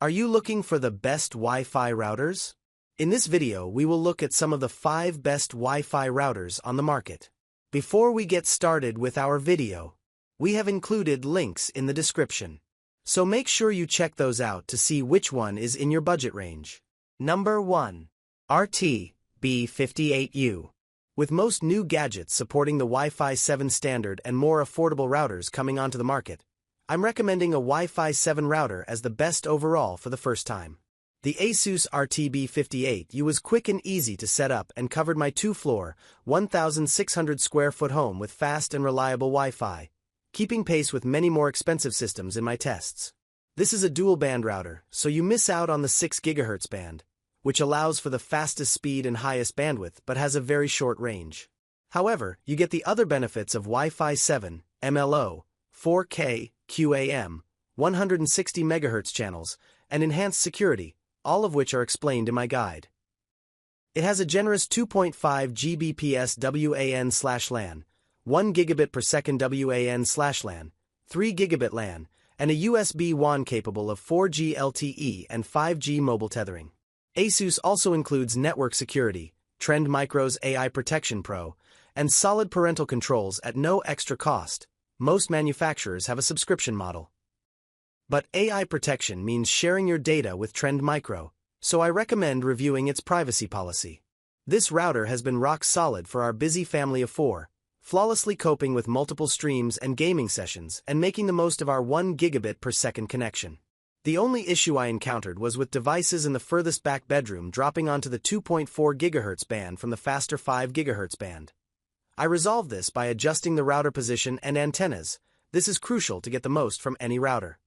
Are you looking for the best Wi-Fi routers? In this video, we will look at some of the 5 best Wi-Fi routers on the market. Before we get started with our video, we have included links in the description. So make sure you check those out to see which one is in your budget range. Number 1. RT BE98U. With most new gadgets supporting the Wi-Fi 7 standard and more affordable routers coming onto the market, I'm recommending a Wi-Fi 7 router as the best overall for the first time. The ASUS RT BE98U was quick and easy to set up and covered my 2-floor, 1,600 square foot home with fast and reliable Wi-Fi, keeping pace with many more expensive systems in my tests. This is a dual-band router, so you miss out on the 6 GHz band, which allows for the fastest speed and highest bandwidth but has a very short range. However, you get the other benefits of Wi-Fi 7, MLO, 4K, QAM, 160 MHz channels, and enhanced security, all of which are explained in my guide. It has a generous 2.5 Gbps WAN/LAN, 1 gigabit per second WAN/LAN, 3 gigabit LAN, and a USB WAN capable of 4G LTE and 5G mobile tethering. ASUS also includes network security, Trend Micro's AI Protection Pro, and solid parental controls at no extra cost. Most manufacturers have a subscription model. But AI protection means sharing your data with Trend Micro, so I recommend reviewing its privacy policy. This router has been rock solid for our busy family of 4, flawlessly coping with multiple streams and gaming sessions and making the most of our 1 gigabit per second connection. The only issue I encountered was with devices in the furthest back bedroom dropping onto the 2.4 GHz band from the faster 5 GHz band. I resolved this by adjusting the router position and antennas. This is crucial to get the most from any router.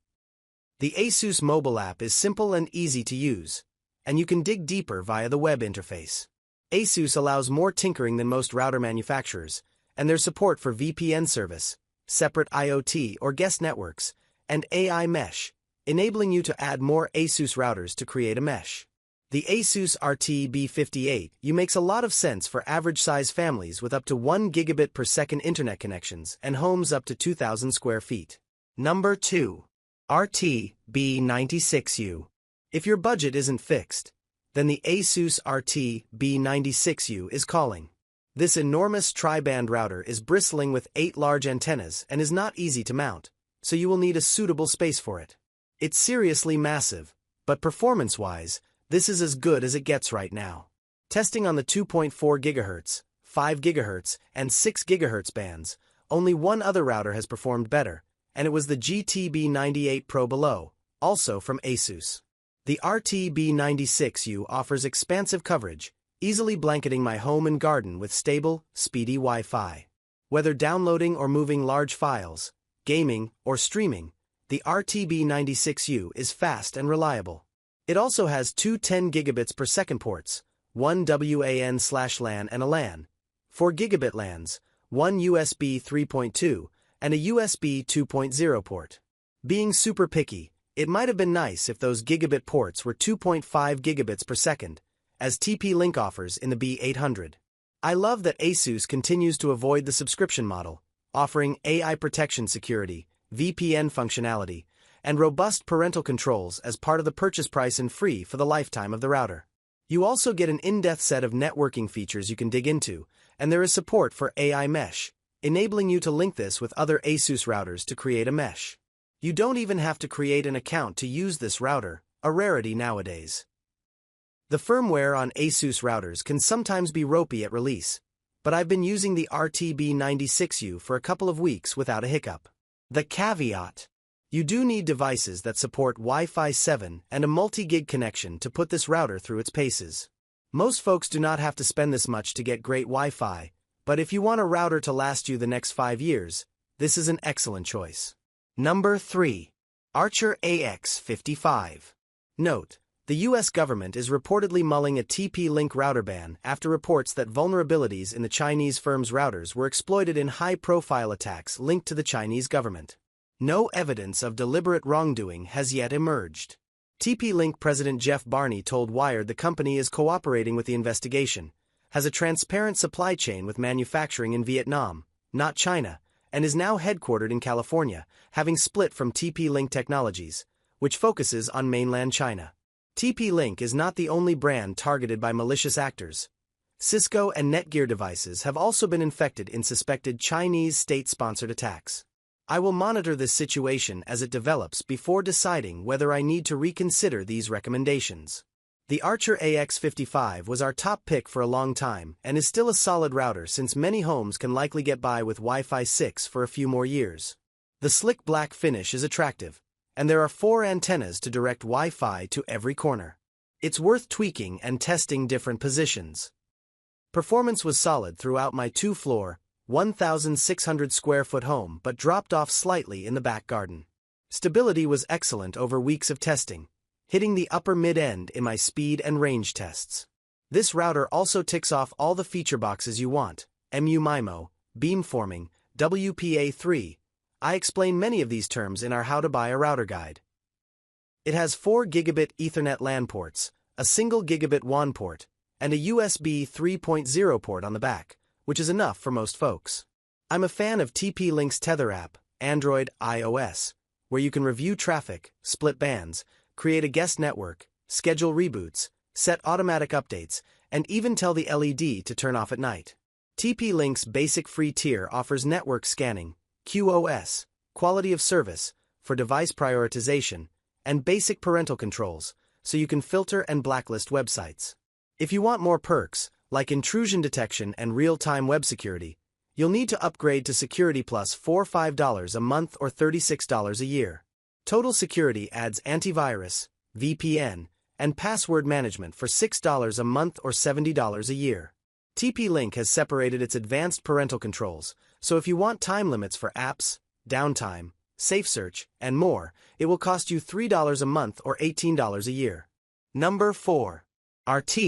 The ASUS mobile app is simple and easy to use, and you can dig deeper via the web interface. ASUS allows more tinkering than most router manufacturers, and their support for VPN service, separate IoT or guest networks, and AI mesh, enabling you to add more ASUS routers to create a mesh. The ASUS RT BE98U makes a lot of sense for average-size families with up to 1 gigabit per second internet connections and homes up to 2,000 square feet. Number 2. RT BE96U. If your budget isn't fixed, then the ASUS RT BE96U is calling. This enormous tri-band router is bristling with 8 large antennas and is not easy to mount, so you will need a suitable space for it. It's seriously massive, but performance-wise, this is as good as it gets right now. Testing on the 2.4 GHz, 5 GHz, and 6 GHz bands, only one other router has performed better, and it was the GTB98 Pro below, also from ASUS. The RT BE96U offers expansive coverage, easily blanketing my home and garden with stable, speedy Wi-Fi. Whether downloading or moving large files, gaming, or streaming, the RT BE96U is fast and reliable. It also has 2 10 gigabits per second ports, 1 WAN/LAN and a LAN, 4 gigabit LANs, 1 USB 3.2, and a USB 2.0 port. Being super picky, it might have been nice if those gigabit ports were 2.5 gigabits per second, as TP-Link offers in the B800. I love that ASUS continues to avoid the subscription model, offering AI protection security, VPN functionality, and robust parental controls as part of the purchase price and free for the lifetime of the router. You also get an in-depth set of networking features you can dig into, and there is support for AI mesh, enabling you to link this with other ASUS routers to create a mesh. You don't even have to create an account to use this router, a rarity nowadays. The firmware on ASUS routers can sometimes be ropey at release, but I've been using the RT BE96U for a couple of weeks without a hiccup. The caveat: you do need devices that support Wi-Fi 7 and a multi-gig connection to put this router through its paces. Most folks do not have to spend this much to get great Wi-Fi, but if you want a router to last you the next 5 years, this is an excellent choice. Number 3. Rapture AX55. Note: the US government is reportedly mulling a TP-Link router ban after reports that vulnerabilities in the Chinese firm's routers were exploited in high-profile attacks linked to the Chinese government. No evidence of deliberate wrongdoing has yet emerged. TP-Link President Jeff Barney told Wired the company is cooperating with the investigation, has a transparent supply chain with manufacturing in Vietnam, not China, and is now headquartered in California, having split from TP-Link Technologies, which focuses on mainland China. TP-Link is not the only brand targeted by malicious actors. Cisco and Netgear devices have also been infected in suspected Chinese state-sponsored attacks. I will monitor this situation as it develops before deciding whether I need to reconsider these recommendations. The Rapture AX55 was our top pick for a long time and is still a solid router since many homes can likely get by with Wi-Fi 6 for a few more years. The slick black finish is attractive, and there are 4 antennas to direct Wi-Fi to every corner. It's worth tweaking and testing different positions. Performance was solid throughout my 2-floor, 1,600 square foot home but dropped off slightly in the back garden. Stability was excellent over weeks of testing, hitting the upper mid-end in my speed and range tests. This router also ticks off all the feature boxes you want: MU-MIMO, beamforming, WPA3. I explain many of these terms in our How to Buy a Router guide. It has 4 gigabit Ethernet LAN ports, a single gigabit WAN port, and a USB 3.0 port on the back, which is enough for most folks. I'm a fan of TP-Link's Tether app, Android, iOS, where you can review traffic, split bands, create a guest network, schedule reboots, set automatic updates, and even tell the LED to turn off at night. TP-Link's basic free tier offers network scanning, QoS, quality of service, for device prioritization, and basic parental controls, so you can filter and blacklist websites. If you want more perks, like intrusion detection and real-time web security, you'll need to upgrade to Security Plus for $5 a month or $36 a year. Total Security adds antivirus, VPN, and password management for $6 a month or $70 a year. TP-Link has separated its advanced parental controls, so if you want time limits for apps, downtime, safe search, and more, it will cost you $3 a month or $18 a year. Number 4. RT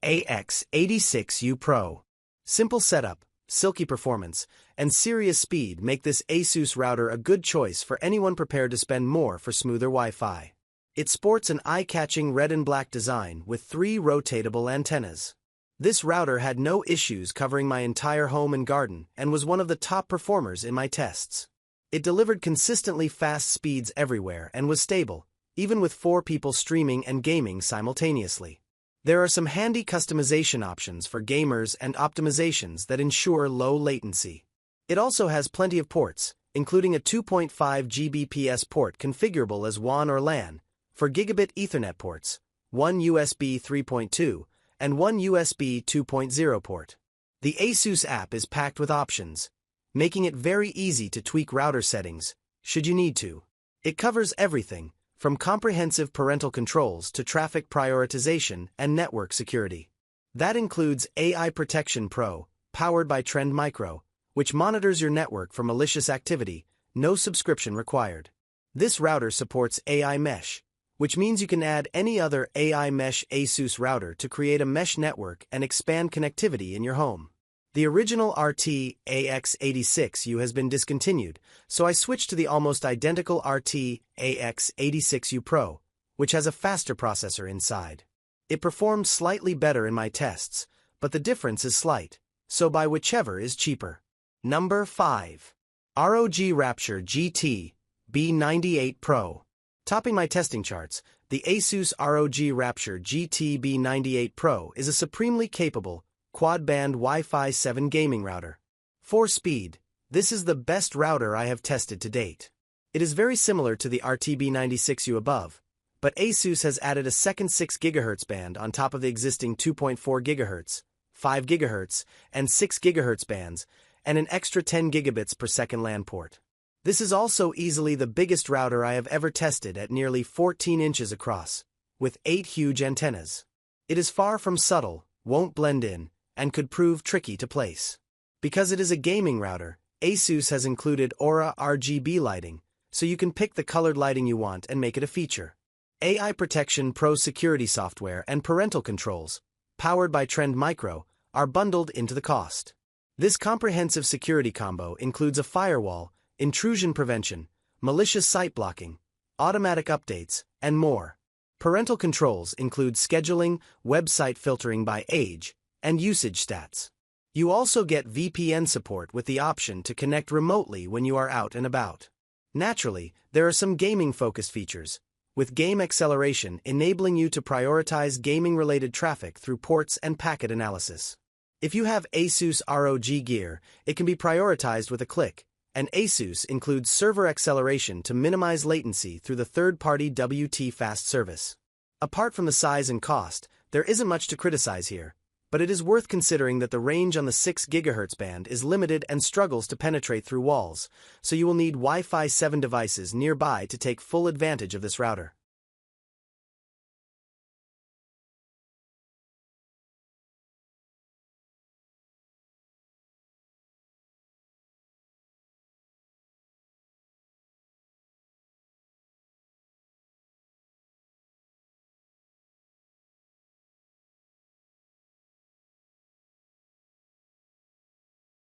AX86U Pro. Simple setup, silky performance, and serious speed make this ASUS router a good choice for anyone prepared to spend more for smoother Wi-Fi. It sports an eye-catching red and black design with 3 rotatable antennas. This router had no issues covering my entire home and garden and was one of the top performers in my tests. It delivered consistently fast speeds everywhere and was stable, even with 4 people streaming and gaming simultaneously. There are some handy customization options for gamers and optimizations that ensure low latency. It also has plenty of ports, including a 2.5 Gbps port configurable as WAN or LAN, for gigabit Ethernet ports, 1 USB 3.2, and 1 USB 2.0 port. The ASUS app is packed with options, making it very easy to tweak router settings, should you need to. It covers everything, from comprehensive parental controls to traffic prioritization and network security. That includes AI Protection Pro, powered by Trend Micro, which monitors your network for malicious activity, no subscription required. This router supports AI Mesh, which means you can add any other AI Mesh ASUS router to create a mesh network and expand connectivity in your home. The original RT AX86U has been discontinued, so I switched to the almost identical RT AX86U Pro, which has a faster processor inside. It performed slightly better in my tests, but the difference is slight, so buy whichever is cheaper. Number 5. ROG Rapture GT-BE98 Pro. Topping my testing charts, the ASUS ROG Rapture GT-BE98 Pro is a supremely capable, quad-band Wi-Fi 7 gaming router. For speed, this is the best router I have tested to date. It is very similar to the RT-BE96U above, but ASUS has added a second 6 GHz band on top of the existing 2.4 GHz, 5 GHz, and 6 GHz bands, and an extra 10 gigabits per second LAN port. This is also easily the biggest router I have ever tested at nearly 14 inches across, with 8 huge antennas. It is far from subtle, won't blend in, and could prove tricky to place. Because it is a gaming router, ASUS has included Aura RGB lighting, so you can pick the colored lighting you want and make it a feature. AI Protection Pro security software and parental controls, powered by Trend Micro, are bundled into the cost. This comprehensive security combo includes a firewall, intrusion prevention, malicious site blocking, automatic updates, and more. Parental controls include scheduling, website filtering by age, and usage stats. You also get VPN support with the option to connect remotely when you are out and about. Naturally, there are some gaming-focused features, with game acceleration enabling you to prioritize gaming-related traffic through ports and packet analysis. If you have ASUS ROG gear, it can be prioritized with a click, and ASUS includes server acceleration to minimize latency through the third-party WT Fast service. Apart from the size and cost, there isn't much to criticize here, but it is worth considering that the range on the 6 GHz band is limited and struggles to penetrate through walls, so you will need Wi-Fi 7 devices nearby to take full advantage of this router.